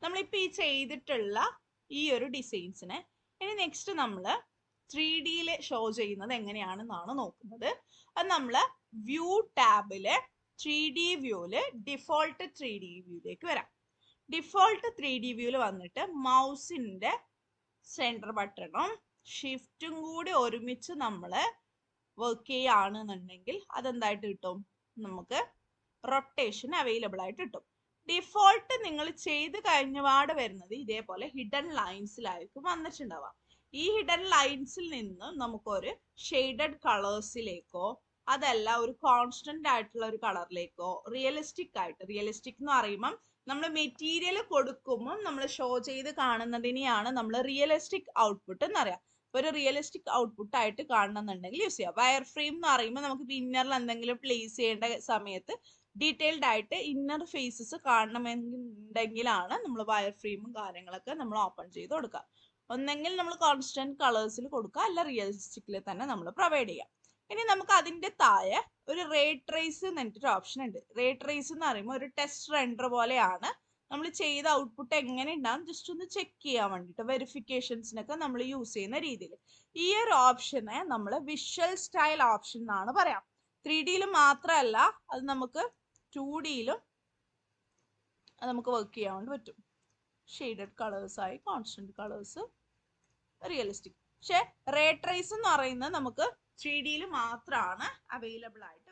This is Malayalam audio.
നമ്മളിപ്പോൾ ഈ ചെയ്തിട്ടുള്ള ഈ ഒരു ഡിസൈൻസിനെ ഇനി നെക്സ്റ്റ് നമ്മൾ 3Dയിൽ ഷോ ചെയ്യുന്നത് എങ്ങനെയാണെന്നാണ് നോക്കുന്നത്. അത് നമ്മൾ വ്യൂ ടാബില് 3D വ്യൂവില് ഡിഫോൾട്ട് 3D വ്യൂയിലേക്ക് വരാം. ഡിഫോൾട്ട് 3D വ്യൂവിൽ വന്നിട്ട് മൗസിന്റെ സെന്റർ ബട്ടണും ഷിഫ്റ്റും കൂടി ഒരുമിച്ച് നമ്മൾ വർക്ക് ചെയ്യുകയാണെന്നുണ്ടെങ്കിൽ അതെന്തായിട്ട് കിട്ടും, നമുക്ക് റൊട്ടേഷൻ അവൈലബിൾ ആയിട്ട് കിട്ടും. ഡിഫോൾട്ട് നിങ്ങൾ ചെയ്ത് കഴിഞ്ഞപാട് വരുന്നത് ഇതേപോലെ ഹിഡൻ ലൈൻസിലായിരിക്കും വന്നിട്ടുണ്ടാവാം. ഈ ഹിഡൻ ലൈൻസിൽ നിന്ന് നമുക്കൊരു ഷെയ്ഡഡ് കളേഴ്സിലേക്കോ അതല്ല ഒരു കോൺസ്റ്റന്റ് ആയിട്ടുള്ള ഒരു കളറിലേക്കോ റിയലിസ്റ്റിക് എന്ന് പറയുമ്പം നമ്മൾ മെറ്റീരിയൽ കൊടുക്കുമ്പോൾ നമ്മൾ ഷോ ചെയ്ത് കാണുന്നതിനെയാണ് നമ്മൾ റിയലിസ്റ്റിക് ഔട്ട്പുട്ട് എന്ന് പറയാം. ഒരു റിയലിസ്റ്റിക് ഔട്ട്പുട്ട് ആയിട്ട് കാണണമെന്നുണ്ടെങ്കിൽ യൂസ് ചെയ്യാം. വയർ ഫ്രെയിം എന്ന് പറയുമ്പോൾ നമുക്ക് ഇന്നറിൽ എന്തെങ്കിലും പ്ലേസ് ചെയ്യേണ്ട സമയത്ത് ഡീറ്റെയിൽഡ് ആയിട്ട് ഇന്നർ ഫേസസ് കാണണമെന്നുണ്ടെങ്കിലാണ് നമ്മൾ വയർ ഫ്രെയിമും കാര്യങ്ങളൊക്കെ നമ്മൾ ഓപ്പൺ ചെയ്ത് കൊടുക്കുക. ഒന്നെങ്കിൽ നമ്മൾ കോൺസ്റ്റന്റ് കളേഴ്സിൽ കൊടുക്കുക, അല്ല റിയലിസ്റ്റിക്കിൽ തന്നെ നമ്മൾ പ്രൊവൈഡ് ചെയ്യാം. ഇനി നമുക്ക് അതിന്റെ താഴെ ഒരു റേ ട്രേസ് എന്നിട്ടൊരു ഓപ്ഷൻ ഉണ്ട്. റേ ട്രേസ് എന്ന് പറയുമ്പോൾ ഒരു ടെസ്റ്റ് റെൻഡർ പോലെയാണ്. നമ്മൾ ചെയ്ത ഔട്ട്പുട്ട് എങ്ങനെ ഉണ്ടാകും ജസ്റ്റ് ഒന്ന് ചെക്ക് ചെയ്യാൻ വേണ്ടിയിട്ട് വെരിഫിക്കേഷൻസിനൊക്കെ നമ്മൾ യൂസ് ചെയ്യുന്ന രീതിയിൽ ഈ ഒരു ഓപ്ഷനെ നമ്മൾ വിഷ്വൽ സ്റ്റൈൽ ഓപ്ഷൻ എന്നാണ് പറയാം. 3Dയിൽ മാത്രമല്ല, അത് നമുക്ക് 2Dയിലും നമുക്ക് വർക്ക് ചെയ്യാൻ വേണ്ടി പറ്റും. ഷെയ്ഡഡ് കളേഴ്സ് ആയി കോൺസ്റ്റന്റ് കളേഴ്സ് റിയലിസ്റ്റിക്. പക്ഷെ റേ ട്രേസ് എന്ന് പറയുന്നത് നമുക്ക് 3Dയിൽ മാത്രമാണ് അവൈലബിൾ ആയിട്ട്